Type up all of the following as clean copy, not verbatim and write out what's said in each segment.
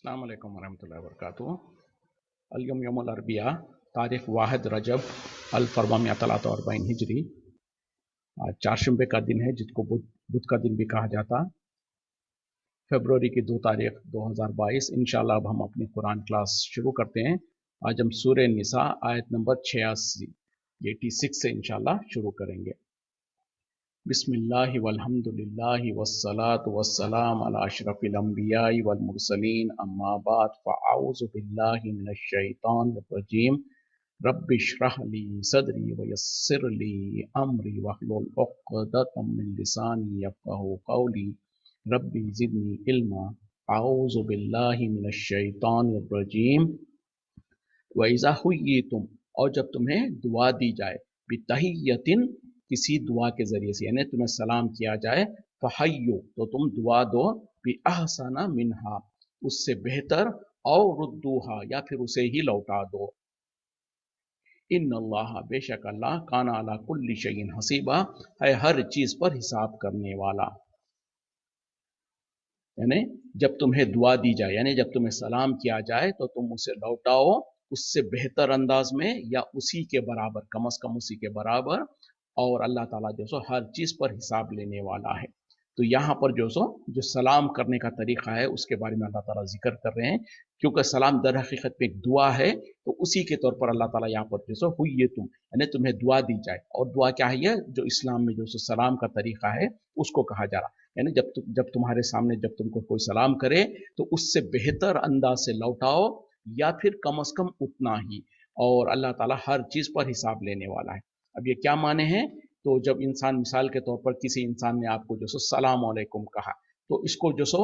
अस्सलाम वालेकुम वरहमतुल्लाहि वबरकातुहू। अल-यौम यौमुल अरबिया, तारीख वाहिद रजब अल-1443 हिजरी। आज चारशंबे का दिन है, जिसको बुध का दिन भी कहा जाता। फरवरी की 2 तारीख 2022। इंशाल्लाह अब हम अपनी कुरान क्लास शुरू करते हैं। आज हम सूरह निसा आयत नंबर 86 से इंशाल्लाह शुरू करेंगे। बिस्मिल्लाहि वल्हम्दुलिल्लाहि वस्सलातु वस्सलाम अला अशरफिल अंबियाई वल मुरसलीन अम्मा बाद फ़अऊज़ु बिल्लाहि मिनश शैतानिर रजीम। रब्बि इश्रह ली सदरी व यस्सिर ली अमरी वहलुल उक़दतम मिन लिसानी यफ़क़हू क़ौली। रब्बि ज़िदनी इल्मा। अऊज़ु बिल्लाहि मिनश शैतानिर रजीम। व इज़ा हुय्यितुम, और जब तुम्हें दुआ दी जाए, बितहियतिन, किसी दुआ के जरिए से, यानी तुम्हें सलाम किया जाए, फहय्यु, तो तुम दुआ दो, बि अहसना मिनहा, उससे बेहतर, और रुद्दूहा, या फिर उसे ही लौटा दो। इन्नल्लाह, बेशक अल्लाह, काना अला कुल्ली शैइन हसीबा, है हर चीज पर हिसाब करने वाला। यानी जब तुम्हें दुआ दी जाए, यानी जब तुम्हें सलाम किया जाए, तो तुम उसे लौटाओ उससे बेहतर अंदाज में, या उसी के बराबर, कम अज कम उसी के बराबर। और अल्लाह ताला जो सो हर चीज पर हिसाब लेने वाला है। तो यहाँ पर जो सलाम करने का तरीका है, उसके बारे में अल्लाह ताला जिक्र कर रहे हैं। क्योंकि सलाम दर हकीकत में एक दुआ है, तो उसी के तौर पर अल्लाह ताला यहाँ पर हुई ये तुम, यानी तुम्हें दुआ दी जाए। और दुआ क्या है? ये जो इस्लाम में जो सलाम का तरीका है, उसको कहा जा रहा है। यानी जब तुम्हारे सामने जब तुमको कोई सलाम करे, तो उससे बेहतर अंदाज से लौटाओ, या फिर कम अज कम उतना ही। और अल्लाह ताला हर चीज पर हिसाब लेने वाला है। अब ये क्या माने हैं? तो जब इंसान, मिसाल के तौर पर किसी इंसान ने आपको जो सो सलाम अलैकुम कहा, तो इसको जो सो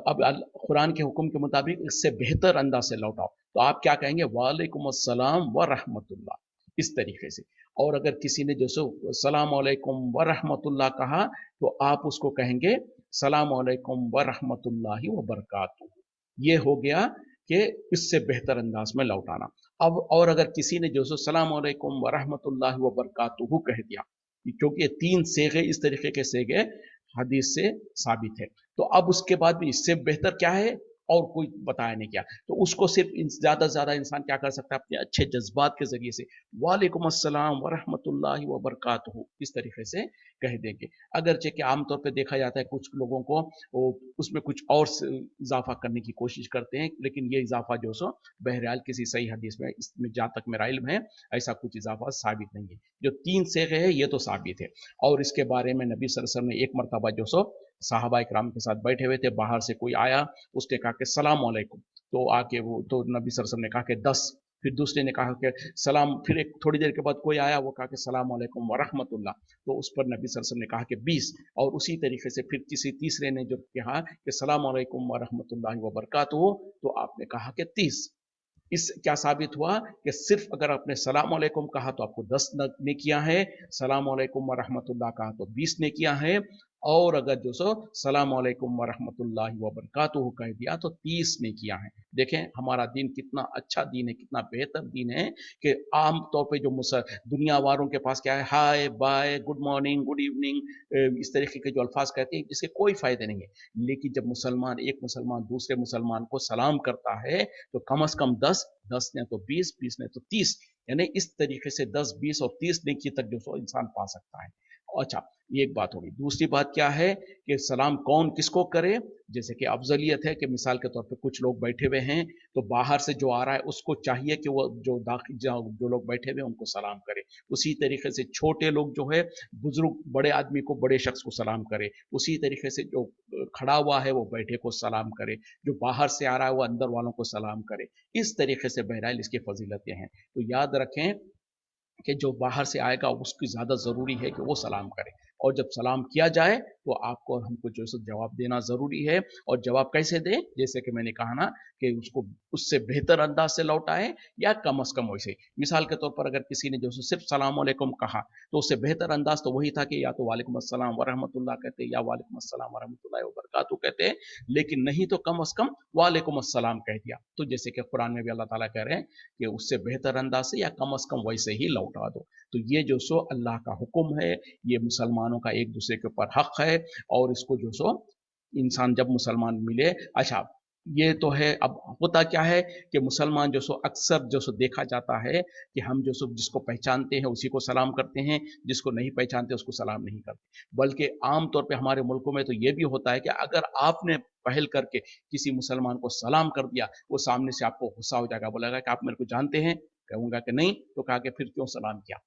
अब कुरान के हुक्म के मुताबिक इससे बेहतर अंदाज से लौटाओ, तो आप क्या कहेंगे? वालेकुम अस्सलाम व रहमतुल्लाह, इस तरीके से। और अगर किसी ने जो सो सलाम अलैकुम व रहमतुल्लाह कहा, तो आप उसको कहेंगे सलाम अलैकुम व रहमतुल्लाहि व बरकातुहू। ये हो गया कि इससे बेहतर अंदाज में लौटाना। अब और अगर किसी ने जो सो सलाम अलैकुम व रहमतुल्लाहि व बरकातुहू कह दिया, क्योंकि ये 3 सेगे, इस तरीके के सेगे हदीस से साबित है, तो अब उसके बाद भी इससे बेहतर क्या है, और कोई बताया नहीं क्या। तो उसको सिर्फ ज्यादा से ज्यादा इंसान क्या कर सकता है? अपने अच्छे जज्बात के जरिए से वालेकुम अस्सलाम व रहमतुल्लाहि व बरकातुहू, इस तरीके से कह देंगे। अगरचे कि आमतौर पे देखा जाता है कुछ लोगों को वो उसमें कुछ और इजाफा करने की कोशिश करते हैं, लेकिन ये इजाफा जो सो बहरहाल किसी सही हदीस में, इसमें जहाँ तक मेरा इल्म है, ऐसा कुछ इजाफा साबित नहीं है। जो 3 सेगे है, ये तो साबित है। और इसके बारे में नबी सल्लल्लाहु अलैहि वसल्लम ने एक मरतबा जो सो साहबा इकराम के साथ बैठे हुए थे, बाहर से कोई आया, उसने कहा कि सलाम अलैकुम, तो आके वो, तो नबी सल्लल्लाहु अलैहि वसल्लम ने कहा कि 10। फिर दूसरे ने कहा कि सलाम, फिर एक थोड़ी देर के बाद कोई आया, वो कहा कि सलाम अलैकुम व रहमतुल्लाह, तो उस पर नबी सल्लल्लाहु अलैहि वसल्लम ने कहा कि 20। और उसी तरीके से फिर किसी तीसरे ने जो कहा कि सलाम अलैकुम व रहमतुल्लाहि व बरकातुहू, तो आपने कहा कि 30। इस क्या साबित हुआ कि सिर्फ अगर आपने सलाम अलैकुम कहा तो आपको 10 नेकियां हैं, सलाम अलैकुम व रहमतुल्लाह कहा तो 20 नेकियां हैं, और अगर जो सो सलाम अलैकुम व रहमतुल्लाहि व बरकातुहू कह दिया तो 30 नेकियां हैं। देखें हमारा दीन कितना अच्छा दीन है, कितना बेहतर दीन है, कि आम तौर पे जो दुनिया वालों के पास क्या है, hi bye, good morning, good evening, इस तरीके के जो अल्फाज कहते हैं, जिसके कोई फायदे नहीं है। लेकिन जब एक मुसलमान दूसरे मुसलमान को सलाम करता है, तो कम से कम 10, 10 ने तो 20, 20 ने तो 30, यानी इस तरीके से 10, 20 और 30 नेकी तक जो सो इंसान पा सकता है। अच्छा, ये एक बात होगी। दूसरी बात क्या है कि सलाम कौन किसको करे? जैसे कि अफजलियत है कि मिसाल के तौर पे कुछ लोग बैठे हुए हैं, तो बाहर से जो आ रहा है उसको चाहिए कि वो जो लोग बैठे हुए हैं उनको सलाम करे। उसी तरीके से छोटे लोग जो है, बुजुर्ग बड़े आदमी को, बड़े शख्स को सलाम करे। उसी तरीके से जो खड़ा हुआ है वो बैठे को सलाम करे, जो बाहर से आ रहा है वो अंदर वालों को सलाम करे। इस तरीके से बहरहाल इसकी फजीलतें हैं। तो याद रखें कि जो बाहर से आएगा उसकी ज़्यादा ज़रूरी है कि वो सलाम करे, और जब सलाम किया जाए तो आपको और हमको जो है जवाब देना ज़रूरी है। और जवाब कैसे दें? जैसे कि मैंने कहा ना, कि उसको उससे बेहतर अंदाज से लौटाएं, या कम अज़ कम वैसे। मिसाल के तौर पर अगर किसी ने जो सिर्फ सलाम अलैकुम कहा, तो उससे बेहतर अंदाज तो वही था कि या तो वालेकुम अस्सलाम व रहमतुल्लाह कहते, या वालेकुम अस्सलाम व रहमतुल्लाहि व बरकातुहू कहते, लेकिन नहीं तो कम अज़ कम वालेकुम अस्सलाम कह दिया। तो जैसे कि कुरान में भी अल्लाह ताला कह रहे हैं कि उससे बेहतर अंदाज से, या कम अज़ कम वैसे ही लौटा दो। तो ये जो सो अल्लाह का हुक्म है, ये मुसलमानों का एक दूसरे के ऊपर हक है, और इसको जो सो इंसान जब मुसलमान मिले। अच्छा, ये तो है। अब होता क्या है कि मुसलमान जो सो अक्सर जो सो देखा जाता है कि हम जो सो जिसको पहचानते हैं उसी को सलाम करते हैं, जिसको नहीं पहचानते उसको सलाम नहीं करते। बल्कि आम तौर पे हमारे मुल्कों में तो ये भी होता है कि अगर आपने पहल करके किसी मुसलमान को सलाम कर दिया, वो सामने से आपको गुस्सा हो जाएगा, बोलेगा कि आप मेरे को जानते हैं? कहूँगा कि नहीं, तो कहा कि फिर क्यों सलाम किया?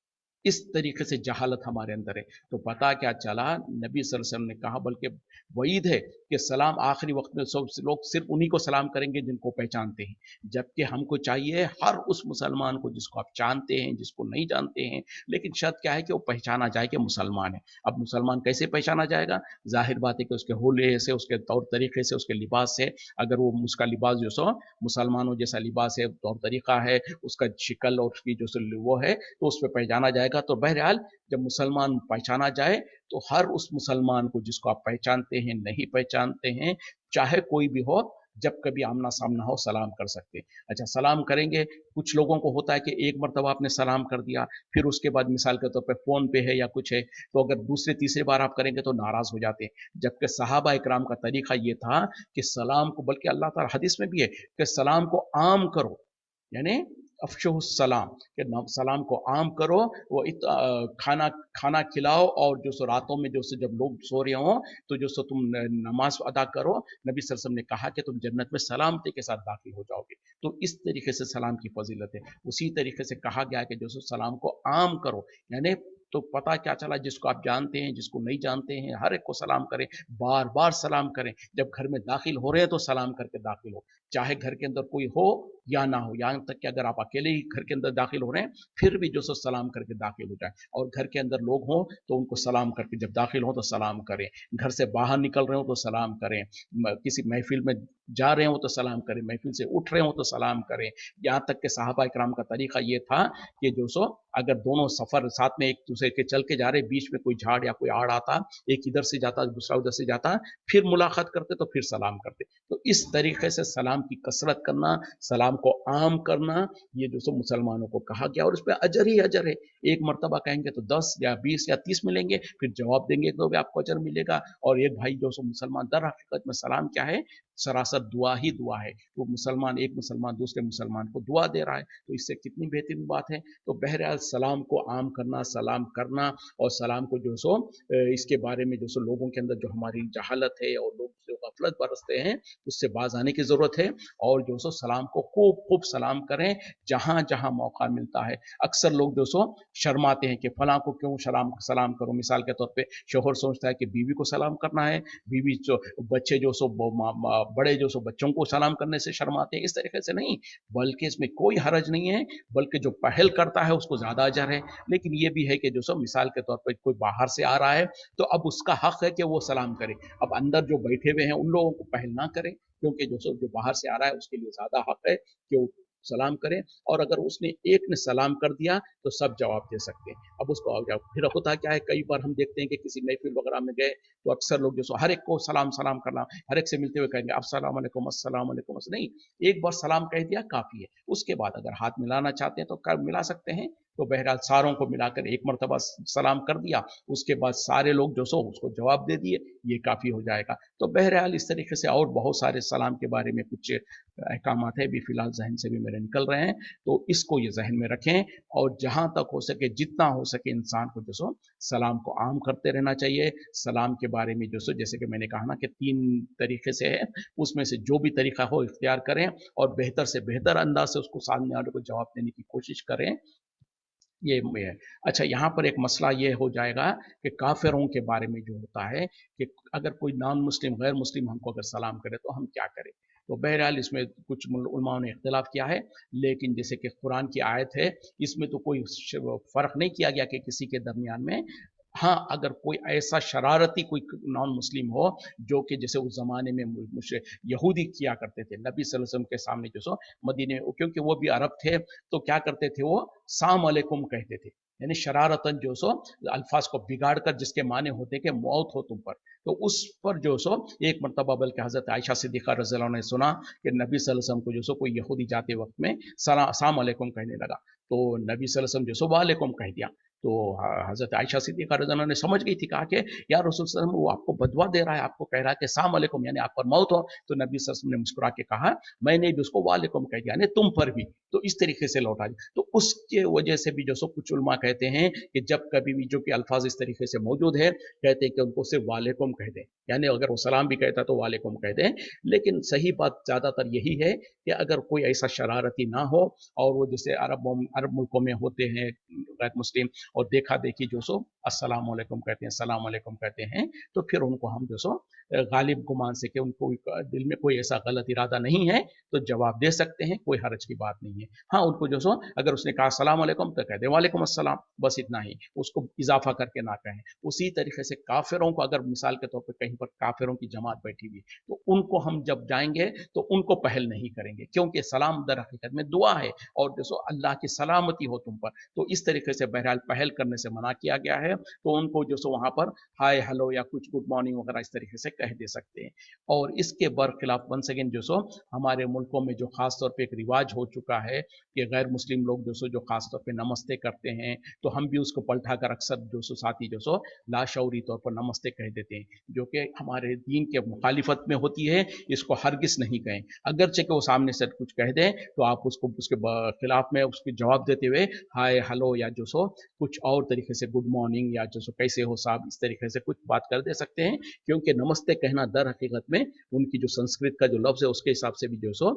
इस तरीके से जहालत हमारे अंदर है। तो पता क्या चला, नबी सल्लल्लाहु अलैहि वसल्लम ने कहा, बल्कि वईद है कि सलाम आखिरी वक्त में सब लोग सिर्फ उन्हीं को सलाम करेंगे जिनको पहचानते हैं, जबकि हमको चाहिए हर उस मुसलमान को जिसको आप जानते हैं, जिसको नहीं जानते हैं, लेकिन शर्त क्या है कि वो पहचाना जाए कि मुसलमान है। अब मुसलमान कैसे पहचाना जाएगा? जाहिर बात है कि उसके होले से, उसके तौर तरीके से, उसके लिबास से। अगर वो उसका लिबास जो सो मुसलमानों जैसा लिबास है, तौर तरीका है, उसका शिकल और उसकी जो वो है, तो उस पर पहचाना जाएगा। तो बहरहाल जब मुसलमान पहचाना जाए तो हर उस मुसलमान को जिसको आप पहचानते हैं, नहीं पहचानते हैं, चाहे कोई भी हो, जब कभी आमना सामना हो सलाम कर सकते हैं। अच्छा, सलाम करेंगे। कुछ लोगों को होता है कि एक मरतबा आपने सलाम कर दिया, फिर उसके बाद मिसाल के तौर पे फ़ोन पे है या कुछ है, तो अगर दूसरे तीसरे बार आप करेंगे तो नाराज़ हो जाते हैं। जबकि सहाबा इकराम का तरीका ये था कि सलाम को, बल्कि अल्लाह ताला हदीस में भी है कि सलाम को आम करो, यानी अफशु सलाम, कि सलाम को आम करो। वो खाना खाना खिलाओ, और जो सो रातों में जो सो जब लोग सो रहे हों तो जो सो तुम नमाज अदा करो। नबी सल्लल्लाहु अलैहि वसल्लम ने कहा कि तुम जन्नत में सलामती के साथ दाखिल हो जाओगे। तो इस तरीके से सलाम की फजीलत है। उसी तरीके से कहा गया कि जो सो सलाम को आम करो, यानी तो पता क्या चला, जिसको आप जानते हैं, जिसको नहीं जानते हैं, हर एक को सलाम करें, बार बार सलाम करें। जब घर में दाखिल हो रहे हैं तो सलाम करके दाखिल हो, चाहे घर के अंदर कोई हो या ना हो। यहाँ तक कि अगर आप अकेले ही घर के अंदर दाखिल हो रहे हैं, फिर भी जो सो सलाम करके दाखिल हो जाए। और घर के अंदर लोग हों तो उनको सलाम करके, जब दाखिल हो तो सलाम करें। घर से बाहर निकल रहे हो तो सलाम करें। किसी महफिल में जा रहे हो तो सलाम करें, महफिल से उठ रहे हो तो सलाम करें। यहाँ तक कि सहाबा इकराम का तरीका ये था कि जो सो अगर दोनों सफर साथ में एक दूसरे के चल के जा रहे, बीच में कोई झाड़ या कोई आड़ आता, एक इधर से जाता दूसरा उधर से जाता, फिर मुलाकात करते तो फिर सलाम करते। तो इस तरीके से सलाम की कसरत करना, सलाम को आम करना, ये जो सो मुसलमानों को कहा गया, और उसमें अजर ही अजर है। एक मरतबा कहेंगे तो 10 या 20 या 30 मिलेंगे, फिर जवाब देंगे तो भी आपको अजर मिलेगा। और एक भाई जो सो मुसलमान, दर हकीकत में सलाम क्या है? सरासर दुआ ही दुआ है। वो मुसलमान, एक मुसलमान दूसरे मुसलमान को दुआ दे रहा है, तो इससे कितनी बेहतरीन बात है। तो बहरहाल सलाम को आम करना, सलाम करना, और सलाम को जो सो इसके बारे में जो सो लोगों के अंदर जो हमारी जहालत है और लोग जो गफलत बरसते हैं, उससे बाज आने की ज़रूरत है। और जो सो सलाम को खूब खूब सलाम करें, जहाँ जहाँ मौका मिलता है। अक्सर लोग जो सो शर्माते हैं कि फलां को क्यों सलाम सलाम करो। मिसाल के तौर पे शोहर सोचता है कि बीवी को सलाम करना है, बीवी जो बच्चे जो सो बड़े जो सो बच्चों को सलाम करने से शर्माते हैं। इस तरीके से नहीं, बल्कि इसमें कोई हरज नहीं है, बल्कि जो पहल करता है उसको ज़्यादा अजर है। लेकिन ये भी है कि जो सो मिसाल के तौर पर कोई बाहर से आ रहा है, तो अब उसका हक है कि वो सलाम करे। अब अंदर जो बैठे हुए हैं उन लोगों को पहल ना करें, क्योंकि जो बाहर से आ रहा है उसके लिए ज़्यादा हक है कि वो सलाम करें। और अगर उसने एक ने सलाम कर दिया तो सब जवाब दे सकते हैं। अब उसको फिर होता क्या है, कई बार हम देखते हैं कि किसी महफिल वगैरह में गए तो अक्सर लोग जो सो हर एक को सलाम सलाम करना, हर एक से मिलते हुए कहेंगे अस्सलाम वालेकुम, अस्सलाम वालेकुम। नहीं, एक बार सलाम कह दिया काफ़ी है। उसके बाद अगर हाथ मिलाना चाहते हैं तो कर मिला सकते हैं। तो बहरहाल सारों को मिलाकर एक मरतबा सलाम कर दिया, उसके बाद सारे लोग जो सो उसको जवाब दे दिए, ये काफ़ी हो जाएगा। तो बहरहाल इस तरीके से और बहुत सारे सलाम के बारे में कुछ अहकामात है, भी फ़िलहाल जहन से भी मेरे निकल रहे हैं, तो इसको ये जहन में रखें। और जहाँ तक हो सके, जितना हो सके, इंसान को जो सो सलाम को आम करते रहना चाहिए। सलाम के बारे में जो सो जैसे कि मैंने कहा ना कि 3 तरीके से है, उसमें से जो भी तरीका हो इख्तियार करें, और बेहतर से बेहतर अंदाज से उसको सामने वाले को जवाब देने की कोशिश करें। ये है। अच्छा, यहाँ पर एक मसला ये हो जाएगा कि काफिरों के बारे में जो होता है कि अगर कोई नॉन मुस्लिम, गैर मुस्लिम हमको अगर सलाम करे तो हम क्या करें। तो बहरहाल इसमें कुछ उलमाओं ने इख्तिलाफ किया है, लेकिन जैसे कि कुरान की आयत है, इसमें तो कोई फ़र्क नहीं किया गया कि किसी के दरमियान में। हाँ, अगर कोई ऐसा शरारती कोई नॉन मुस्लिम हो, जो कि जैसे उस ज़माने में यहूदी किया करते थे नबी सल्लल्लाहु अलैहि वसल्लम के सामने, जो सो मदीने में, क्योंकि वो भी अरब थे, तो क्या करते थे वो साम अलैकुम कहते थे, यानी शरारतन जो सो अल्फाज को बिगाड़ कर, जिसके माने होते कि मौत हो तुम पर। तो उस पर जो सो एक मरतबा बल्कि हज़रत आयशा सिद्दीक़ा रज़ियल्लाहु अन्हा ने सुना कि नबी सल्लल्लाहु अलैहि वसल्लम को जो सो कोई यहूदी जाते वक्त में सलाम अलैकुम कहने लगा, तो नबी सल्लल्लाहु अलैहि वसल्लम जो सो वालेकुम कह दिया। तो हज़रत आयशा सिद्दीक़ा रज़ी अल्लाह ने समझ गई थी, कहा कि या रसूल सल्लल्लाहु अलैहि वसल्लम वो आपको बदवा दे रहा है, आपको कह रहा है कि सलाम अलैकुम यानी आप पर मौत हो। तो नबी सल्लल्लाहु अलैहि वसल्लम ने मुस्कुरा के कहा मैंने भी उसको वालेकुम कह दिया यानी तुम पर भी, तो इस तरीके से लौटा दिया। तो उसके वजह से भी जो सो कुछ उलमा कहते हैं कि जब कभी भी जो कि अल्फाज इस तरीके से मौजूद है, कहते हैं कि उनको सिर्फ वालेकुम कह दें, यानी अगर वो सलाम भी कहता तो वालेकुम कह दें। लेकिन सही बात ज़्यादातर यही है कि अगर कोई ऐसा शरारती ना हो और वो जैसे अरब मुल्कों में होते हैं गैर मुस्लिम, और देखा देखी जो सो अस्सलाम वालेकुम कहते हैं, सलाम वालेकुम कहते हैं, तो फिर उनको हम जो सो गालिब गुमान से कि उनको दिल में कोई ऐसा गलत इरादा नहीं है तो जवाब दे सकते हैं, कोई हर्ज की बात नहीं है। हाँ, उनको जो सो अगर उसने कहा सलाम वालेकुम तो कह दे वालेकुम अस्सलाम, बस इतना ही, उसको इजाफा करके ना कहें। उसी तरीके से काफिरों को अगर मिसाल के तौर पर कहीं पर काफिरों की जमात बैठी हुई तो उनको हम जब जाएंगे तो उनको पहल नहीं करेंगे, क्योंकि सलाम दर हकीकत में दुआ है और जो सो अल्लाह की सलामती हो तुम पर, तो इस तरीके से बहरहाल पहल करने से मना किया गया है। तो उनको जो सो वहां पर हाय हेलो या कुछ गुड मॉर्निंग वगैरह इस तरीके से कह दे सकते हैं। और इसके बरखिलाफ वन सेकेंड जो सो हमारे मुल्कों में जो खास तौर पे एक रिवाज हो चुका है कि गैर मुस्लिम लोग जो सो जो खास तौर पे नमस्ते करते हैं, तो हम भी उसको पलटा कर अक्सर जो सो साथी जो सो लाशऊरी तौर पर नमस्ते कह देते हैं, जो कि हमारे दीन के मुखालिफत में होती है। इसको हरगिज नहीं कहें, अगरचे कि वो सामने से कुछ कह दें तो आप उसको उसके खिलाफ में उसके जवाब देते हुए हाय हेलो या जो सो कुछ और तरीके से गुड मॉर्निंग या जो सो कैसे हो साहब इस तरीके से कुछ बात कर दे सकते हैं, क्योंकि नमस्ते कहना दर हकीकत में उनकी जो संस्कृत का जो लफ्ज़ है उसके हिसाब से भी जो सो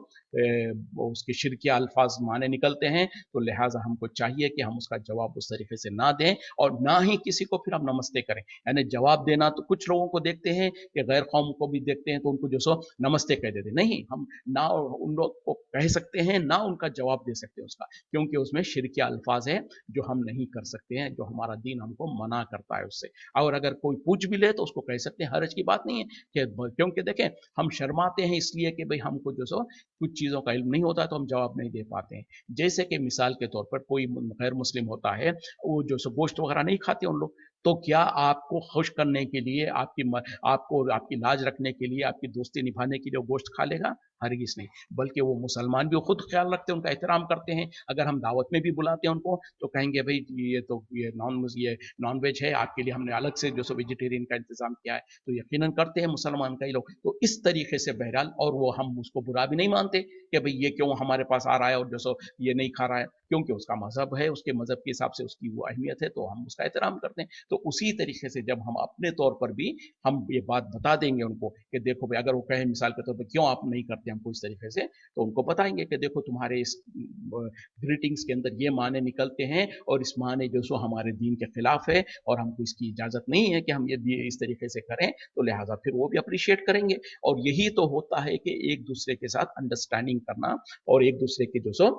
उसके शिरकिया अल्फाज माने निकलते हैं। तो लिहाजा हमको चाहिए कि हम उसका जवाब उस तरीके से ना दें और ना ही किसी को फिर हम नमस्ते करें। यानी जवाब देना तो कुछ लोगों को देखते हैं कि गैर कौम को भी देखते हैं तो उनको जो सो नमस्ते कह देते, नहीं, हम ना उन लोग को कह सकते हैं ना उनका जवाब दे सकते हैं उसका, क्योंकि उसमें शिरकिया अल्फाज है जो हम नहीं कर सकते हैं, जो हमारा दीन हमको मना करता है उससे। और अगर कोई पूछ भी ले तो उसको कह सकते हैं, हर्ज की बात नहीं है कि, क्योंकि देखें हम शर्माते हैं इसलिए कि भाई हमको जो सो कुछ चीज़ों का इल्म नहीं होता तो हम जवाब नहीं दे पाते हैं। जैसे कि मिसाल के तौर पर कोई गैर मुस्लिम होता है, वो जो सो गोश्त वगैरह नहीं खाते उन लोग, तो क्या आपको खुश करने के लिए आपको आपकी लाज रखने के लिए आपकी दोस्ती निभाने के लिए वो गोश्त खा लेगा? हरगिज नहीं, बल्कि वो मुसलमान भी खुद ख्याल रखते हैं, उनका एहतराम करते हैं। अगर हम दावत में भी बुलाते हैं उनको तो कहेंगे भाई ये नॉन वेज है, आपके लिए हमने अलग से जो सो वेजिटेरियन का इंतजाम किया है, तो यकीनन करते हैं मुसलमान कई लोग। तो इस तरीके से बहरहाल, और वो हम उसको बुरा भी नहीं मानते कि भाई ये क्यों हमारे पास आ रहा है और जो सो ये नहीं खा रहा है, क्योंकि उसका मजहब है, उसके मजहब के हिसाब से उसकी वो अहमियत है, तो हम उसका एहतराम करते हैं। तो उसी तरीके से जब हम अपने तौर पर भी हम ये बात बता देंगे उनको कि देखो भाई, अगर वो कहे मिसाल के तौर पर क्यों आप नहीं करते हमको इस तरीके से, तो उनको बताएंगे कि देखो तुम्हारे इस ग्रीटिंग्स के अंदर ये माने निकलते हैं और इस माने जो सो हमारे दीन के खिलाफ है और हमको इसकी इजाजत नहीं है कि हम ये इस तरीके से करें, तो लिहाजा फिर वो भी अप्रिशिएट करेंगे। और यही तो होता है कि एक दूसरे के साथ अंडरस्टैंडिंग करना और एक दूसरे के जो सो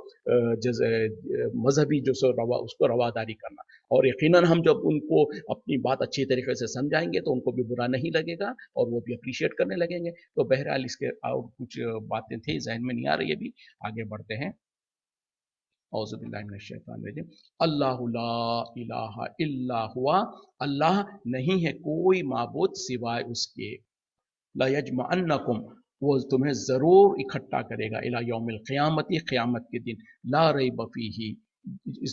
मजहबी जो सो उसको रवादारी करना। और यकीनन हम जब उनको अपनी बात अच्छी तरीके से समझाएंगे तो उनको भी बुरा नहीं लगेगा और वो भी अप्रिशिएट करने लगेंगे। तो बहरहाल इसके और कुछ बातें थी जहन में नहीं आ रही, अभी आगे बढ़ते हैं। औज़ुबिल्लाहिमिनश्शैतानिर्रजीम। अल्लाहु ला इलाहा इल्ला हुआ, अल्लाह नहीं है कोई माबूद सिवाय उसके। ला यजमअन्नकुम, वो तुम्हें जरूर इकट्ठा करेगा, इला यौमिल क़ियामती, क़यामत के दिन, ला रैब फीही,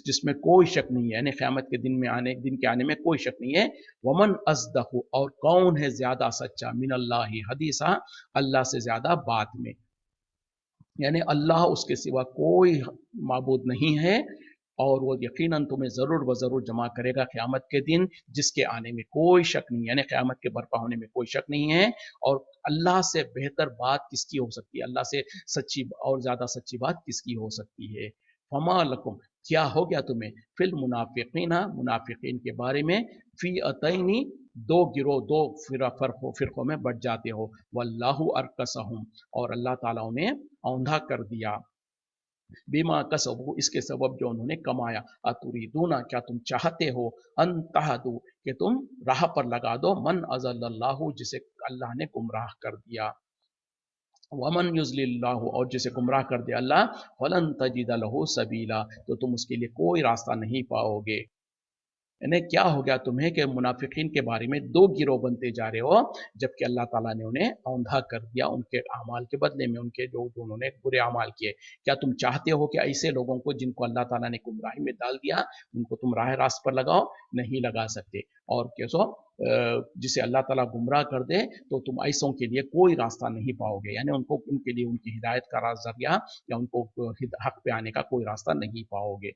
जिसमें कोई शक नहीं है, यानी क़यामत के दिन के आने में कोई शक नहीं है। वमन अज़दक़ु, और कौन है ज्यादा सच्चा, मिनल्लाहि हदीसा, अल्लाह से ज्यादा बात में, यानी अल्लाह उसके सिवा कोई माबूद नहीं है और वो यकीनन तुम्हें ज़रूर व ज़रूर जमा करेगा क़यामत के दिन, जिसके आने में कोई शक नहीं है, यानी क़यामत के बर्पा होने में कोई शक नहीं है। और अल्लाह से बेहतर बात किसकी हो सकती है, अल्लाह से सच्ची और ज़्यादा सच्ची बात किसकी हो सकती है। फमा लकुम, क्या हो गया तुम्हें, फिल मुनाफिकीना, मुनाफिकीन के बारे में, फ़ी अतैनी, दो गिरोह, दो फ़िरक़ों में बढ़ जाते हो, वल्लाहु अरकसहुम, और अल्लाह ताला उन्हें औंधा कर दिया, बीमा कसबू, इसके सबब जो उन्होंने कमाया। अतुरीदूना, क्या तुम चाहते हो, अन तहदू, कि तुम राह पर लगा दो, मन अज़ल्लल्लाहु, जिसे अल्लाह ने गुमराह कर दिया, वमन युज़लिल्लाहु, और जिसे गुमराह कर दिया अल्लाह, फलन तजिद लहू सबीला, तो तुम उसके लिए कोई रास्ता नहीं पाओगे। यानी क्या हो गया तुम्हें कि मुनाफिकीन के बारे में दो गिरोह बनते जा रहे हो, जबकि अल्लाह ताला ने उन्हें औंधा कर दिया उनके अमाल के बदले में, उनके जो उन्होंने बुरे अमाल किए। क्या तुम चाहते हो कि ऐसे लोगों को जिनको अल्लाह ताला ने गुमराही में डाल दिया, उनको तुम राह रास्त पर लगाओ? नहीं लगा सकते। और कैसो जिसे अल्लाह ताला गुमराह कर दे तो तुम ऐसों के लिए कोई रास्ता नहीं पाओगे, यानी उनको उनके लिए उनकी हिदायत का जरिया या उनको हक पे आने का कोई रास्ता नहीं पाओगे।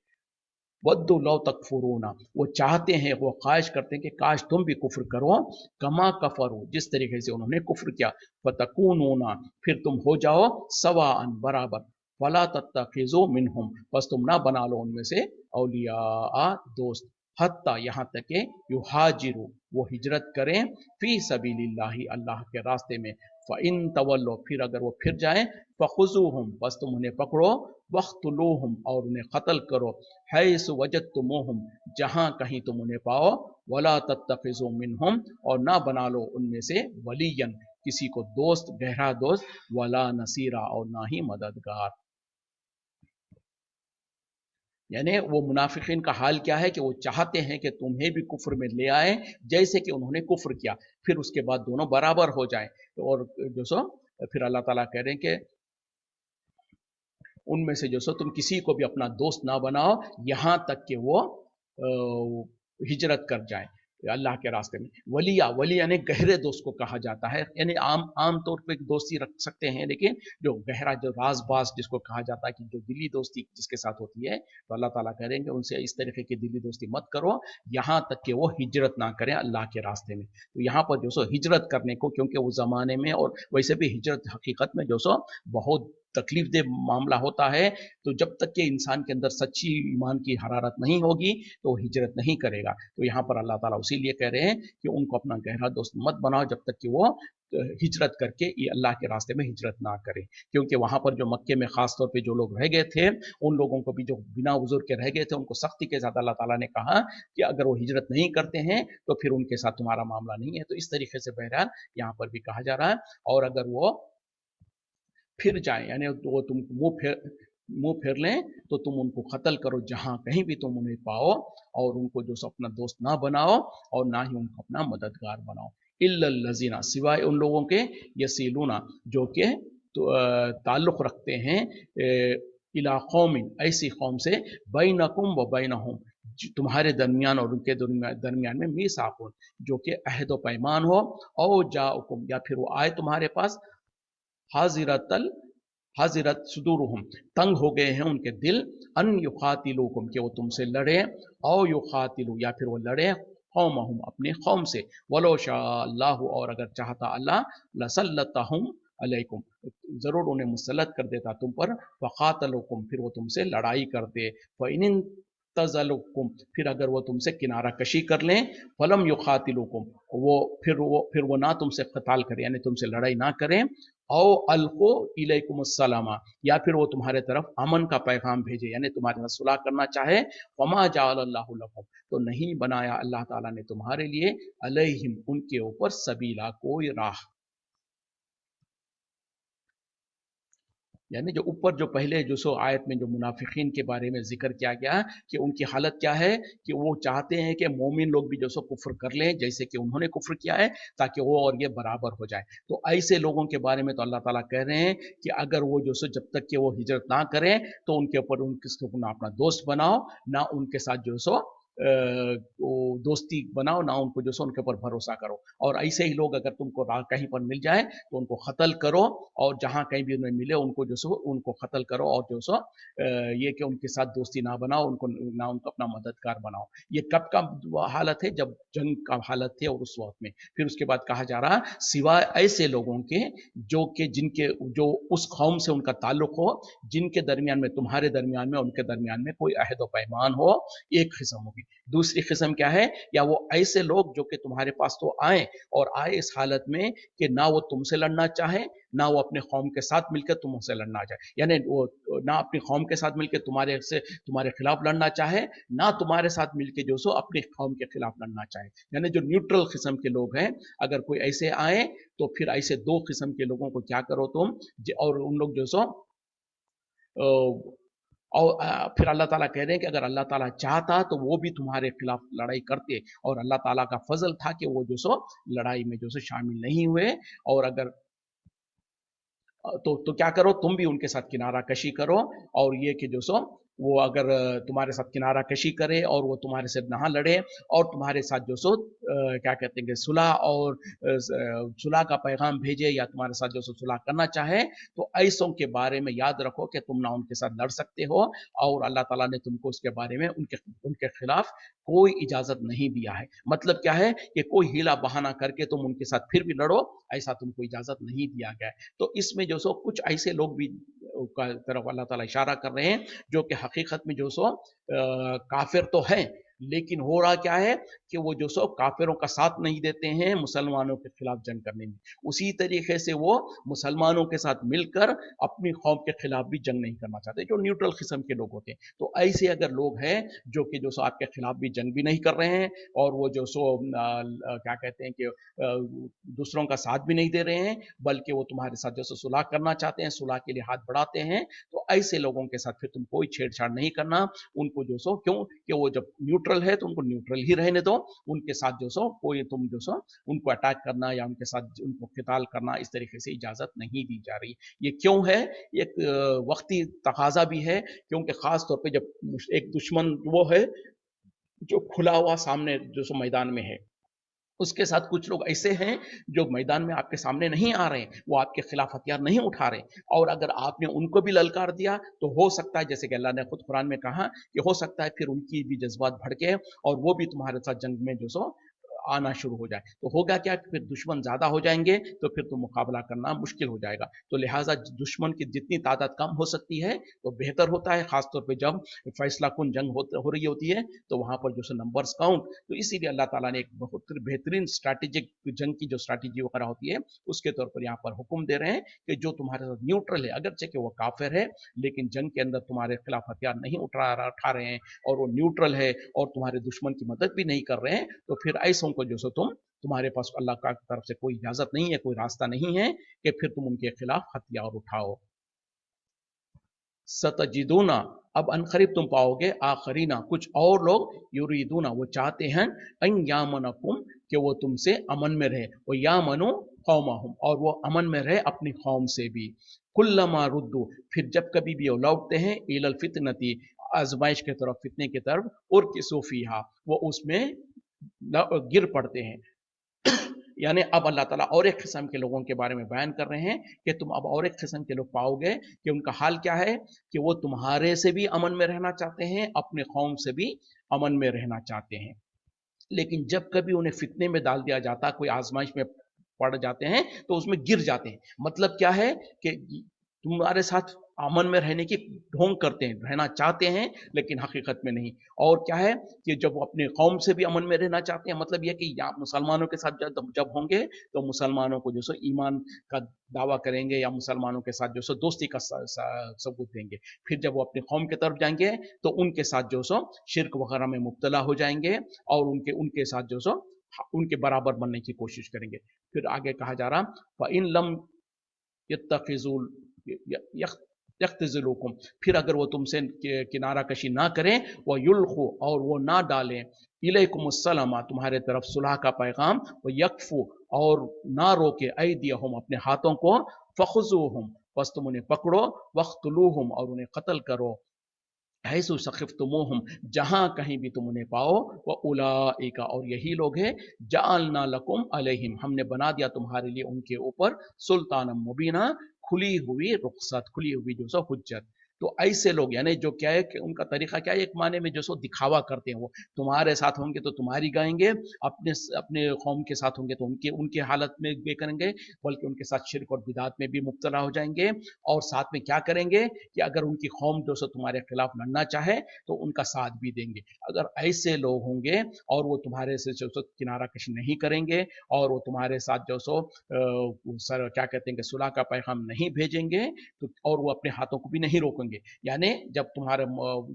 वद्दु लौ तकफुरूना, वो चाहते हैं, वो ख्वाहिश करते हैं कि काश तुम भी कुफ्र करो, कमा कफरू, जिस तरीके से उन्होंने कुफ्र किया, फतकूनूना, फिर तुम हो जाओ सवाअन, बराबर, फला तत्तखिजू मिनहुम, बस तुम ना बना लो उनमें से औलिया, दोस्त, हत्ता, यहाँ तक के युहाजिरू, वो हिजरत करें, फी सबीलिल्लाहि, अल्लाह के रास्ते में, फ़इन तवल्लो, फिर अगर वो फिर जाएं, फ़खुज़ूहुम, बस तुम उन्हें पकड़ो, वख्तुलूहुम, और उन्हें कत्ल करो, हैसु वजदतुमूहुम, जहां कहीं तुम उन्हें पाओ, वला तत्तखिजू मिनहुम, और ना बना लो उनमें से वलियन, किसी को दोस्त, गहरा दोस्त, वला नसीरा, और ना ही मददगार। यानी वो मुनाफिकीन का हाल क्या है कि वो चाहते हैं कि तुम्हें भी कुफ्र में ले आए जैसे कि उन्होंने कुफ्र किया, फिर उसके बाद दोनों बराबर हो जाएं। और जो सो फिर अल्लाह ताला कह रहे हैं कि उनमें से जो सो तुम किसी को भी अपना दोस्त ना बनाओ यहां तक कि वो हिजरत कर जाए अल्लाह के रास्ते में। वलिया, वली यानी गहरे दोस्त को कहा जाता है, यानी आम तौर पे दोस्ती रख सकते हैं, लेकिन जो गहरा, जो राजबाज जिसको कहा जाता है, कि जो दिली दोस्ती जिसके साथ होती है, तो अल्लाह ताला करेंगे उनसे इस तरीके की दिली दोस्ती मत करो यहाँ तक कि वो हिजरत ना करें अल्लाह के रास्ते में। तो यहाँ पर जो सो हिजरत करने को, क्योंकि उस जमाने में और वैसे भी हिजरत हकीकत में जो सो बहुत तकलीफ दे मामला होता है, तो जब तक कि इंसान के अंदर सच्ची ईमान की हरारत नहीं होगी तो हिजरत नहीं करेगा। तो यहाँ पर अल्लाह ताला उसी लिए कह रहे हैं कि उनको अपना गहरा दोस्त मत बनाओ जब तक कि वो हिजरत करके ये अल्लाह के रास्ते में हिजरत ना करें, क्योंकि वहां पर जो मक्के में खास तौर पे जो लोग रह गए थे, उन लोगों को भी जो बिना उज़ुर के रह गए थे, उनको सख्ती के साथ अल्लाह ताला ने कहा कि अगर वो हिजरत नहीं करते हैं तो फिर उनके साथ तुम्हारा मामला नहीं है। तो इस तरीके से बहरहाल यहाँ पर भी कहा जा रहा है। और अगर वो फिर जाए, यानी तो तुम मुंह फेर लें, तो तुम उनको कत्ल करो जहां कहीं भी तुम उन्हें पाओ, और उनको जो अपना दोस्त ना बनाओ और ना ही उनको अपना मददगार बनाओ। इल्लल लजीना, सिवाय उन लोगों के, यसीलूना, जो कि तो ताल्लुक़ रखते हैं इला कौमिन, ऐसी कौम से, बैनकुम व बैनहुम, तुम्हारे दरमियान और उनके दरमियान में मीसाकुन, जो कि अहद व पैमान हो, औ जाउकुम, या फिर वो आए तुम्हारे पास, हाजिरतल हाजिरत सुदूरहुम, तंग हो गए हैं उनके दिल, अन युकातिलुकुम, कि वो तुमसे लड़े, औ युकातिलु, या फिर वो लड़े, कौमहुम, अपने कौम से, वलो शाअ अल्लाहु, और अगर चाहता अल्लाह, लसल्लतहुम अलैकुम, जरूर उन्हें मुसल्लत कर देता तुम पर, फ़क़ातलुकुम, फिर वो तुमसे लड़ाई करते, फ़इन तज़लुकुम, फिर अगर वो तुमसे किनारा कशी कर लें, फलम युकातिलुकुम, वो ना तुमसे क़ताल करें, यानी तुमसे लड़ाई ना करें, औ अलको इलैकुम सलामा, या फिर वो तुम्हारे तरफ अमन का पैगाम भेजे, यानी तुम्हारे साथ सुलह करना चाहे, फमा जअलल्लाहु लकुम, तो नहीं बनाया अल्लाह ताला ने तुम्हारे लिए, अलैहिम, उनके ऊपर, सबीला, कोई राह। यानी जो ऊपर जो पहले जो सो आयत में जो मुनाफिकीन के बारे में जिक्र किया गया कि उनकी हालत क्या है, कि वो चाहते हैं कि मोमिन लोग भी जो सो कुफ्र कर लें जैसे कि उन्होंने कुफ्र किया है, ताकि वो और ये बराबर हो जाए। तो ऐसे लोगों के बारे में तो अल्लाह ताला कह रहे हैं कि अगर वो जो सो जब तक कि वो हिजरत ना करें तो उनके ऊपर उनको ना अपना दोस्त बनाओ, ना उनके साथ जो सो वो दोस्ती बनाओ, ना उनको जो सो उनके ऊपर भरोसा करो। और ऐसे ही लोग अगर तुमको राह कहीं पर मिल जाए तो उनको कत्ल करो, और जहां कहीं भी उन्हें मिले उनको जो सो उनको कत्ल करो, और जो सो ये कि उनके साथ दोस्ती ना बनाओ, उनको ना उनको अपना मददगार बनाओ। ये कब का हालत है? जब जंग का हालत थे और उस वक्त में। फिर उसके बाद कहा जा रहा, सिवाय ऐसे लोगों के जो कि जिनके जो उस कौम से उनका ताल्लुक हो, जिनके दरमियान में, तुम्हारे दरमियान में, उनके दरमियान में कोई अहद व पैमान हो, एक किस्म होगी। दूसरी किस्म क्या है? या वो ऐसे लोग जो कि तुम्हारे पास तो आए, और आए इस हालत में कि ना वो तुमसे लड़ना चाहे, ना वो अपने कौम के साथ मिलकर तुमसे लड़ना चाहे, यानी वो ना अपनी कौम के साथ मिलकर तुम्हारे खिलाफ लड़ना चाहे, ना तुम्हारे साथ मिलकर जो सो अपनी कौम के खिलाफ लड़ना चाहे, यानी जो न्यूट्रल किस्म के लोग हैं। अगर कोई ऐसे आए तो फिर ऐसे दो किस्म के लोगों को क्या करो तुम, और उन लोग जो सो اور फिर अल्लाह ताला कह रहे हैं कि अगर अल्लाह ताला चाहता तो वो भी तुम्हारे खिलाफ लड़ाई करते, और अल्लाह ताला का फजल था कि वो जो सो लड़ाई में जो सो शामिल नहीं हुए। और अगर तो क्या करो, तुम भी उनके साथ किनारा कशी करो, और ये कि जो सो वो अगर तुम्हारे साथ किनारा कशी करे और वो तुम्हारे से ना लड़े और तुम्हारे साथ जो सो क्या कहते हैं कि सुलह और सुलह का पैगाम भेजे या तुम्हारे साथ जो सो सुलह करना चाहे, तो ऐसों के बारे में याद रखो कि तुम ना उनके साथ लड़ सकते हो, और अल्लाह ताला ने तुमको उसके बारे में उनके उनके खिलाफ कोई इजाजत नहीं दिया है। मतलब क्या है कि कोई हीला बहाना करके तुम उनके साथ फिर भी लड़ो, ऐसा तुमको इजाजत नहीं दिया गया है। तो इसमें जो सो कुछ ऐसे लोग भी का तरफ अल्लाह ताला इशारा कर रहे हैं जो कि हकीकत में जो सो काफिर तो हैं, लेकिन हो रहा क्या है कि वो जो सो काफिरों का साथ नहीं देते हैं मुसलमानों के खिलाफ जंग करने में। उसी तरीके से वो मुसलमानों के साथ मिलकर अपनी कौम के खिलाफ भी जंग नहीं करना चाहते, जो न्यूट्रल किस्म के लोग होते हैं। तो ऐसे अगर लोग हैं जो कि जो सो आपके खिलाफ भी जंग भी नहीं कर रहे हैं, और वो जो सो क्या कहते हैं कि दूसरों का साथ भी नहीं दे रहे हैं, बल्कि वो तुम्हारे साथ जो सुलह करना चाहते हैं, सुलह के लिए हाथ बढ़ाते हैं, तो ऐसे लोगों के साथ फिर तुम कोई छेड़छाड़ नहीं करना। उनको जो सो क्यों कि वो जब न्यूट्रल है तो उनको न्यूट्रल ही रहने दो। उनके साथ जो सो कोई तुम जो सो उनको अटैक करना या उनके साथ उनको क़िताल करना, इस तरीके से इजाजत नहीं दी जा रही। ये क्यों है? एक वक्ती तकाजा भी है, क्योंकि खास तौर पे जब एक दुश्मन वो है जो खुला हुआ सामने जो सो मैदान में है, उसके साथ कुछ लोग ऐसे हैं जो मैदान में आपके सामने नहीं आ रहे हैं, वो आपके खिलाफ हथियार नहीं उठा रहे, और अगर आपने उनको भी ललकार दिया तो हो सकता है, जैसे कि अल्लाह ने खुद कुरान में कहा कि हो सकता है फिर उनकी भी जज्बात भड़के और वो भी तुम्हारे साथ जंग में जो सो आना शुरू हो जाए। तो होगा क्या कि फिर दुश्मन ज्यादा हो जाएंगे, तो फिर तो मुकाबला करना मुश्किल हो जाएगा। तो लिहाजा दुश्मन की जितनी तादाद कम हो सकती है तो बेहतर होता है, खासतौर पर जब फैसला कुन जंग हो रही होती है, तो वहां पर जो सो नंबर्स काउंट। तो इसीलिए अल्लाह ताला ने एक बहुत बेहतरीन स्ट्रैटेजिक जंग की जो स्ट्रैटेजी वगैरह होती है उसके तौर पर यहाँ पर हुक्म दे रहे हैं कि जो तुम्हारे साथ न्यूट्रल है, अगरचे कि वो काफिर है लेकिन जंग के अंदर तुम्हारे खिलाफ हथियार नहीं उठा रहे हैं, और वो न्यूट्रल है और तुम्हारे दुश्मन की मदद भी नहीं कर रहे हैं, तो फिर ऐसों को जो सो तुम्हारे पास अल्लाह का तरफ से कोई इजाजत नहीं है, कोई रास्ता नहीं है कि फिर तुम उनके खिलाफ हथियार उठाओ। सतजिदूना, अब अनकरीब तुम पाओगे, आखरीना, कुछ और लोग, युरीदूना, वो चाहते हैं, अन यामनकुम, कि वो तुमसे अमन में रहे, वो यामनु कौमहुम, और वो अमन में रहे अपनी कौम से भी। कुल्लमा रुद्दू, फिर जब कभी भी वो लौटते हैं, इलल फितनती, आजमाइश की तरफ, फितने की तरफ, और किसोफिहा, वो उसमें गिर पड़ते हैं। यानी अब अल्लाह ताला और एक किस्म के लोगों के बारे में बयान कर रहे हैं कि तुम अब और एक किस्म के लोग पाओगे कि उनका हाल क्या है, कि वो तुम्हारे से भी अमन में रहना चाहते हैं, अपने कौम से भी अमन में रहना चाहते हैं, लेकिन जब कभी उन्हें फितने में डाल दिया जाता, कोई आजमाइश में पड़ जाते हैं, तो उसमें गिर जाते हैं। मतलब क्या है कि तुम्हारे साथ अमन में रहने की ढोंग करते हैं, रहना चाहते हैं, लेकिन हकीकत में नहीं। और क्या है कि जब वो अपने कौम से भी अमन में रहना चाहते हैं, मतलब यह कि या मुसलमानों के साथ जब होंगे तो मुसलमानों को जो सो ईमान का दावा करेंगे या मुसलमानों के साथ जो सो दोस्ती का सबूत देंगे। फिर जब वो अपनी कौम की तरफ जाएंगे तो उनके साथ जो सो शिरक वगैरह में मुब्तला हो जाएंगे और उनके उनके साथ जो सो उनके बराबर बनने की कोशिश करेंगे। फिर आगे कहा जा रहा, फ़इन लम यत्तखिज़ुल यख्तज़िलुकुम, फिर अगर वो तुमसे किनारा कशी ना करें, वो युल्खु, और वो ना डालें, इलैकुमुस्सलामा, तुम्हारे तरफ सुलह का पैगाम, वो यकफु, और ना रोके, ऐदियहुम, अपने हाथों को, फखुज़ूहुम, बस तुम उन्हें पकड़ो, वख्तुलूहुम, और उन्हें कत्ल करो, हैसु सखिफ्तुमूहुम, जहां कहीं भी तुम उन्हें पाओ, व उलाइका, और यही लोग हैं, जअलना लकुम अलैहिम, हमने बना दिया तुम्हारे लिए उनके ऊपर, सुल्तानम मुबीना, खुली हुई रुखसत, खुली हुई जो सो हुज्जत। तो ऐसे लोग, यानी जो क्या है कि उनका तरीका क्या है, एक माने में जो सो दिखावा करते हैं, वो तुम्हारे साथ होंगे तो तुम्हारी गाएंगे, अपने अपने कौम के साथ होंगे तो उनके उनके हालत में ये करेंगे, बल्कि उनके साथ शिरक और बिदात में भी मुब्तला हो जाएंगे। और साथ में क्या करेंगे कि अगर उनकी कौम जो सो तुम्हारे खिलाफ लड़ना चाहे तो उनका साथ भी देंगे। अगर ऐसे लोग होंगे और वो तुम्हारे से जो सो किनारा कशी नहीं करेंगे और वो तुम्हारे साथ जो सो सर क्या कहते हैं कि सुलह का पैगाम नहीं भेजेंगे, तो और वो अपने हाथों को भी नहीं रोकेंगे, होंगे, यानी जब तुम्हारे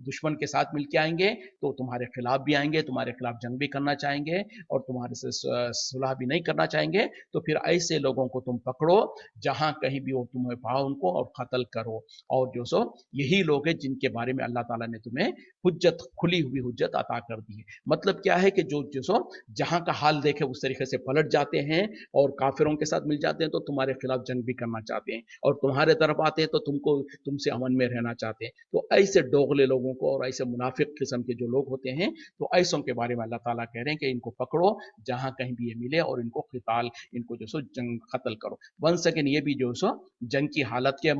दुश्मन के साथ मिलके आएंगे तो तुम्हारे खिलाफ भी आएंगे, तुम्हारे खिलाफ जंग भी करना चाहेंगे और तुम्हारे से सुलह भी नहीं करना चाहेंगे। तो फिर ऐसे लोगों को तुम पकड़ो जहां कहीं भी वो तुम्हें पाओ उनको और कत्ल करो। और जो सो यही लोग हैं जिनके बारे में अल्लाह ताला ने तुम्हें हुज्जत, खुली हुई हुज्जत अता कर दी है। मतलब क्या है कि जो सो जहां का हाल देखे उस तरीके से पलट जाते हैं और काफिरों के साथ मिल जाते हैं तो तुम्हारे खिलाफ जंग भी करना चाहते हैं, और तुम्हारे तरफ आते हैं तो तुमसे अमन में रहना चाहते हैं। तो ऐसे डोगले लोगों को और ऐसे मुनाफिक किस्म के जो लोग होते हैं, तो ऐसों के बारे में अल्लाह ताला कह रहे हैं कि इनको पकड़ो जहां कहीं भी ये मिले और इनको क़िताल, इनको जो सो जंग कत्ल करो। वन सेकेंड, ये भी जो सो जंग की हालत के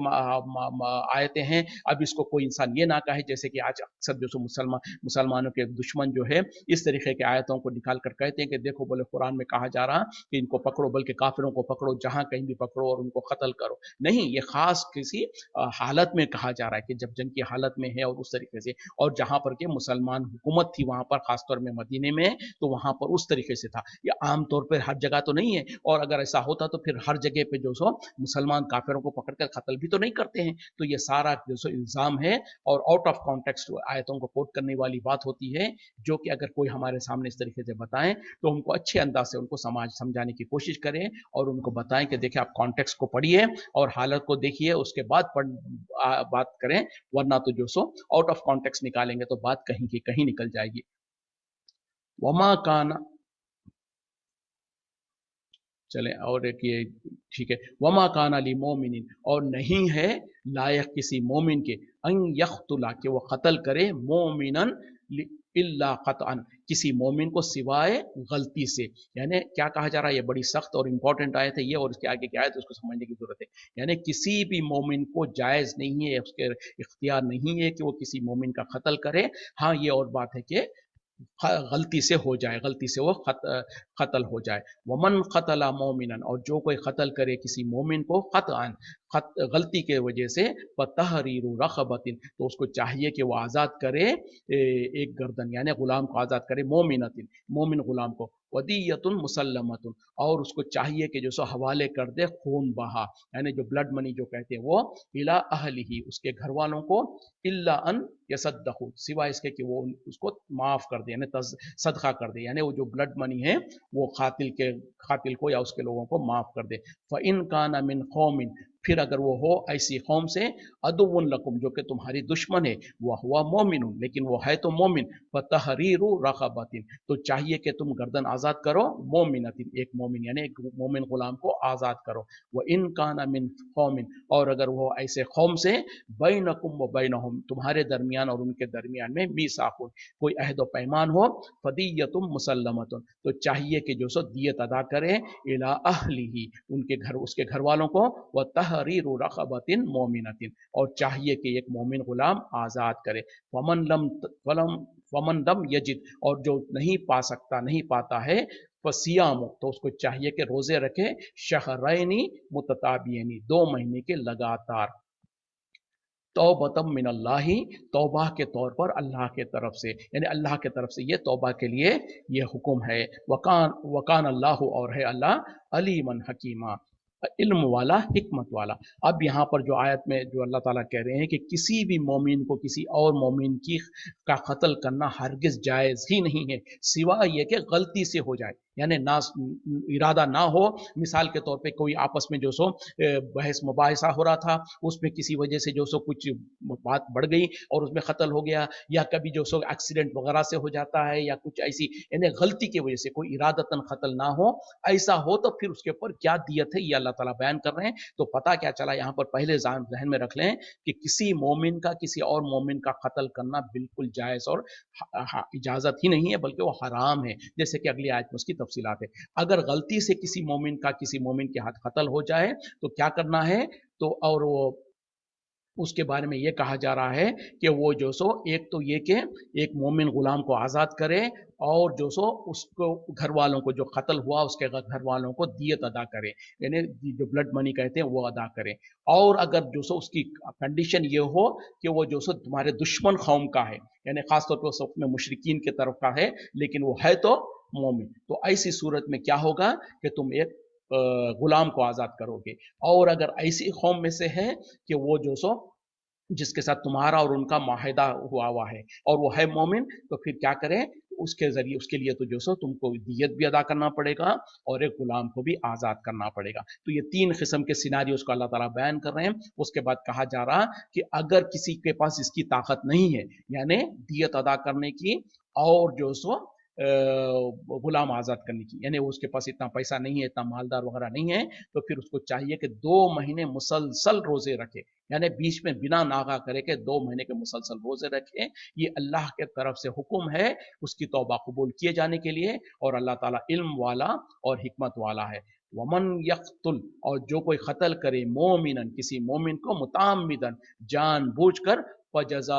आयते हैं। अब इसको कोई इंसान ये ना कहे जैसे कि आज अक्सर जो सो मुसलमानों के दुश्मन जो है इस तरीके के आयतों को निकाल कर कहते हैं कि देखो बोले कुरान में कहा जा रहा कि इनको पकड़ो, बल्कि काफिरों को पकड़ो जहां कहीं भी पकड़ो और उनको कत्ल करो। नहीं, ये खास किसी हालत में कहा जा रहा है कि जब जंग की हालत में है और उस तरीके से, और जहां पर के मुसलमान हुकूमत थी वहां पर, खासतौर में मदीने में, तो वहां पर उस तरीके से था। ये आमतौर पर हर जगह तो नहीं है, और अगर ऐसा होता तो फिर हर जगह पे जो सो मुसलमान काफिरों को पकड़कर कत्ल भी तो नहीं करते हैं। तो ये सारा जो सो इल्जाम है और आउट ऑफ कॉन्टेक्स्ट आयतों को कोट करने वाली बात होती है, जो कि अगर कोई हमारे सामने इस तरीके से बताएं तो हमको अच्छे अंदाज से उनको समझाने की कोशिश करें और उनको बताएं कि देखिए आप कॉन्टेक्स्ट को पढ़िए और हालत को देखिए, उसके बाद बात करें, वरना तो जो सो आउट ऑफ कॉन्टेक्स्ट निकालेंगे तो बात कहीं की कहीं निकल जाएगी। वमा काना, चले और एक ये ठीक है, वमा काना ली मोमिन, और नहीं है लायक किसी मोमिन के, अन यख्तुला, के वो कत्ल करे, मोमिनन इल्ला क़तअन, किसी मोमिन को सिवाय गलती से। यानी क्या कहा जा रहा है, ये बड़ी सख्त और इंपॉर्टेंट आयत है ये, और इसके आगे क्या आयत है उसको समझने की जरूरत है। यानी किसी भी मोमिन को जायज़ नहीं है, उसके इख्तियार नहीं है कि वो किसी मोमिन का कत्ल करे। हाँ, ये और बात है कि गलती से हो जाए, गलती से वो कत्ल हो जाए। वमन कतला मोमिनन, और जो कोई कत्ल करे किसी मोमिन को कतअन, गलती के वजह से, तहरीरु रक़बतिन, तो उसको चाहिए कि वो आज़ाद करे एक गर्दन, यानी गुलाम को आज़ाद करे, मोमिनतिन, मोमिन गुलाम को, वदीयतुन मुसल्लमतुन, और उसको चाहिए कि जो सो हवाले कर दे खून बहा, यानी जो ब्लड मनी जो कहते हैं वो, इला अहलिही, उसके घर वालों को, इल्ला अन यसद्दक़ु, सिवाय इसके कि वो उसको माफ़ कर दे, यानी सदका कर दे, यानी वो जो ब्लड मनी है वो खातिल को या उसके लोगों को माफ़ कर दे। फ़इन काना मिन कौमिन, फिर अगर वो हो ऐसी कौम से, अदुव्वुन लकुम, जो कि तुम्हारी दुश्मन है, वह हुआ मोमिन, लेकिन वो है तो मोमिन, फ़तहरीरु रक़बतिन, तो चाहिए कि तुम गर्दन आज़ाद करो, मोमिनतिन, एक मोमिन, यानी एक मोमिन गुलाम को आज़ाद करो। व इन काना मिन कौमिन, और अगर वो ऐसे कौम से, बैनकुम व बैनहुम, तुम्हारे दरमियान और उनके दरमियान में मीसाकुन, कोई अहद व पैमान हो, फदीयतुम मुसल्लमतुन, तो चाहिए कि जो सो दियत अदा करे, इला अहलिही, उनके घर, उसके घर वालों को, व तहरीरु रक़बतिन मोमिनतिन, और चाहिए कि एक मोमिन गुलाम आज़ाद करे। वमन लम यजिद, और जो नहीं पा सकता, नहीं पाता है, फसियाम, तो उसको चाहिए कि रोजे रखे, शहरैनी मुतताबियनी, 2 महीने के लगातार, तौबतम मिनल्लाहि, तौबा के तौर पर अल्लाह के तरफ से, यानी अल्लाह के तरफ से ये तौबा के लिए ये हुक्म है। वकान अल्लाह, और है अल्लाह, अलीमन हकीमा, इल्म वाला, हिकमत वाला। अब यहाँ पर जो आयत में जो अल्लाह ताला कह रहे हैं कि किसी भी मोमिन को किसी और मोमिन की का कत्ल करना हरगिज जायज़ ही नहीं है, सिवाय ये कि गलती से हो जाए, यानी ना इरादा ना हो। मिसाल के तौर पे कोई आपस में जो सो बहस मुबाहिसा हो रहा था, उसमें किसी वजह से जो सो कुछ बात बढ़ गई और उसमें कत्ल हो गया, या कभी जो सो एक्सीडेंट वगैरह से हो जाता है, या कुछ ऐसी, यानी गलती की वजह से कोई इरादतन कत्ल ना हो, ऐसा हो तो फिर उसके ऊपर क्या दियत है ये अल्लाह ताला बयान कर रहे हैं। तो पता क्या चला, यहाँ पर पहले जहन में रख लें कि किसी मोमिन का किसी और मोमिन का कत्ल करना बिल्कुल जायज़ और इजाज़त ही नहीं है, बल्कि वो हराम है, जैसे कि अगली आयत में उसकी तफसीलात है। अगर गलती से किसी मोमिन का किसी मोमिन के हाथ कत्ल हो जाए तो क्या करना है, तो और वो उसके बारे में ये कहा जा रहा है कि वो जो सो एक तो ये कि एक मोमिन गुलाम को आज़ाद करे, और जो सो उसको घर वालों को, जो कत्ल हुआ उसके घर वालों को दियत अदा करे, यानी जो ब्लड मनी कहते हैं वो अदा करें। और अगर जो सो उसकी कंडीशन ये हो कि वो जो सो तुम्हारे दुश्मन कौम का है, यानी खासतौर पर उस में मुशरिकीन की तरफ का है, लेकिन वो है तो मोमिन, तो ऐसी सूरत में क्या होगा कि तुम एक गुलाम को आज़ाद करोगे। और अगर ऐसी कौम में से है कि वो जो सो जिसके साथ तुम्हारा और उनका माहिदा हुआ है और वो है मोमिन, तो फिर क्या करें, उसके जरिए उसके लिए तो जो सो तुमको दियत भी अदा करना पड़ेगा और एक गुलाम को भी आज़ाद करना पड़ेगा। तो ये तीन किस्म के सिनारियोस को अल्लाह ताला बयान कर रहे हैं। उसके बाद कहा जा रहा कि अगर किसी के पास इसकी ताकत नहीं है, यानी दियत अदा करने की और जो सो गुलाम आज़ाद करने की, यानी उसके पास इतना पैसा नहीं है, इतना मालदार वगैरह नहीं है, तो फिर उसको चाहिए कि 2 महीने मुसलसल रोजे रखे, यानी बीच में बिना नागा करे के 2 महीने के मुसलसल रोजे रखे। ये अल्लाह के तरफ से हुक्म है उसकी तौबा कबूल किए जाने के लिए, और अल्लाह ताला इल्म वाला और हिकमत वाला है। वमन यख्तुल, और जो कोई कत्ल करे मोमिनन, किसी मोमिन को मुतामिदन, जान बूझ कर, फजजा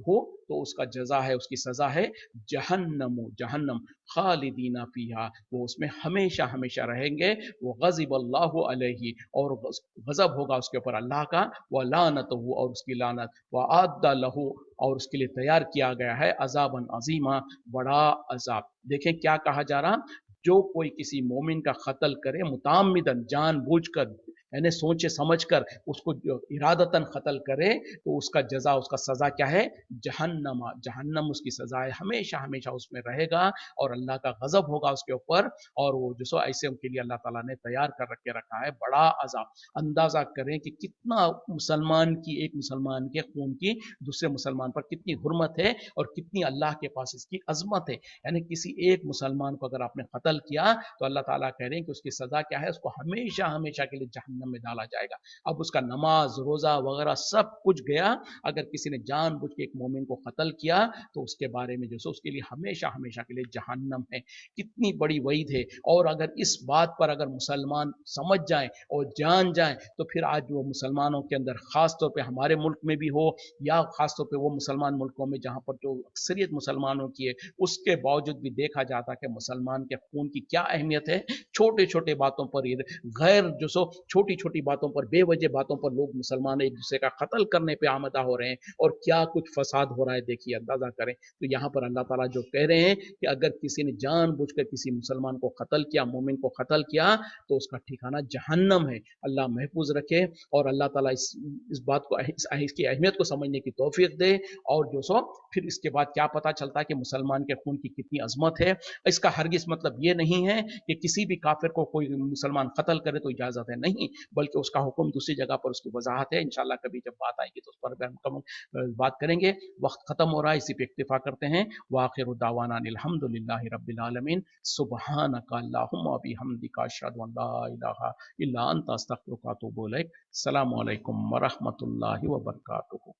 हो, तो उसका जजा है, उसकी सजा है जहन्नम, जहन्नम, खालिदीना फीहा, वो उसमें हमेशा हमेशा रहेंगे। वो गज़िब अल्लाहु अलैहि, और गजब होगा उसके ऊपर अल्लाह का, व लानतहु, और उसकी लानत, व आद्दा लहू, और उसके लिए तैयार किया गया है अजाबन अजीमा, बड़ा अजाब। देखें क्या कहा जा रहा, जो कोई किसी मोमिन का कत्ल करे मुतामिदन, जान बूझ कर, यानी सोचे समझ कर उसको इरादतन कत्ल करे, तो उसका जजा, उसका सजा क्या है, जहन्नम, जहन्नम उसकी सजा है, हमेशा हमेशा उसमें रहेगा, और अल्लाह का गजब होगा उसके ऊपर, और वो जो सो ऐसे उनके लिए अल्लाह ताला ने तैयार कर रखे रखा है बड़ा अजाब। अंदाजा करें कि कितना मुसलमान की, एक मुसलमान के खून की दूसरे मुसलमान पर कितनी हुर्मत है, और कितनी अल्लाह के पास इसकी अजमत है। यानी किसी एक मुसलमान को अगर आपने कत्ल किया, तो अल्लाह ताला कह रहे हैं कि उसकी सजा क्या है, उसको हमेशा हमेशा के लिए जहन्नम में डाला जाएगा। अब उसका नमाज रोजा वगैरह सब कुछ गया। अगर किसी ने जानबूझ के एक मोमिन को कत्ल किया, तो उसके बारे में जो सो उसके लिए हमेशा हमेशा के लिए जहन्नम है। कितनी बड़ी वईद है। और अगर इस बात पर अगर मुसलमान समझ जाएं और जान जाएं, तो फिर आज वो मुसलमानों के अंदर, खास तौर पे हमारे मुल्क में भी हो, या खास तौर पे वो मुसलमान मुल्कों में जहां पर जो अक्सरियत मुसलमानों की है, उसके बावजूद भी देखा जाता है कि मुसलमान के खून की क्या अहमियत है। छोटे छोटे बातों पर, गैर जो सो छोटी छोटी बातों पर, बेवजह बातों पर लोग मुसलमान एक दूसरे का कत्ल करने पे आमदा हो रहे हैं, और क्या कुछ फसाद हो रहा है, देखिए, अंदाजा करें। तो यहाँ पर अल्लाह ताला जो कह रहे हैं कि अगर किसी ने जानबूझकर किसी मुसलमान को कत्ल किया, मोमिन को कत्ल किया, तो उसका ठिकाना जहन्नम है। अल्लाह महफूज रखे, और अल्लाह ताला इस बात को, इसकी अहमियत को समझने की तौफीक दे। और जो सो फिर इसके बाद क्या पता चलता है कि मुसलमान के खून की कितनी अजमत है। इसका हरगिज मतलब ये नहीं है कि किसी भी काफिर को कोई मुसलमान कत्ल करे तो इजाजत है, नहीं, बल्कि उसका हुक्म दूसरी जगह पर उसकी वजाहत है। इंशाल्लाह कभी जब बात आएगी तो उस पर हम बात करेंगे। वक्त खत्म हो रहा है, इसी पे इक्तिफा करते हैं। वाखिर दावाना अल्हम्दुलिल्लाहि रब्बिल आलमीन, सुब्हानका अल्लाहुम्मा बिहम्दिका अशहदु अन ला इलाहा इल्ला अंता अस्तगफिरुका व अतूबु इलैक। अस्सलामु अलैकुम व रहमतुल्लाहि व बरकातुहू।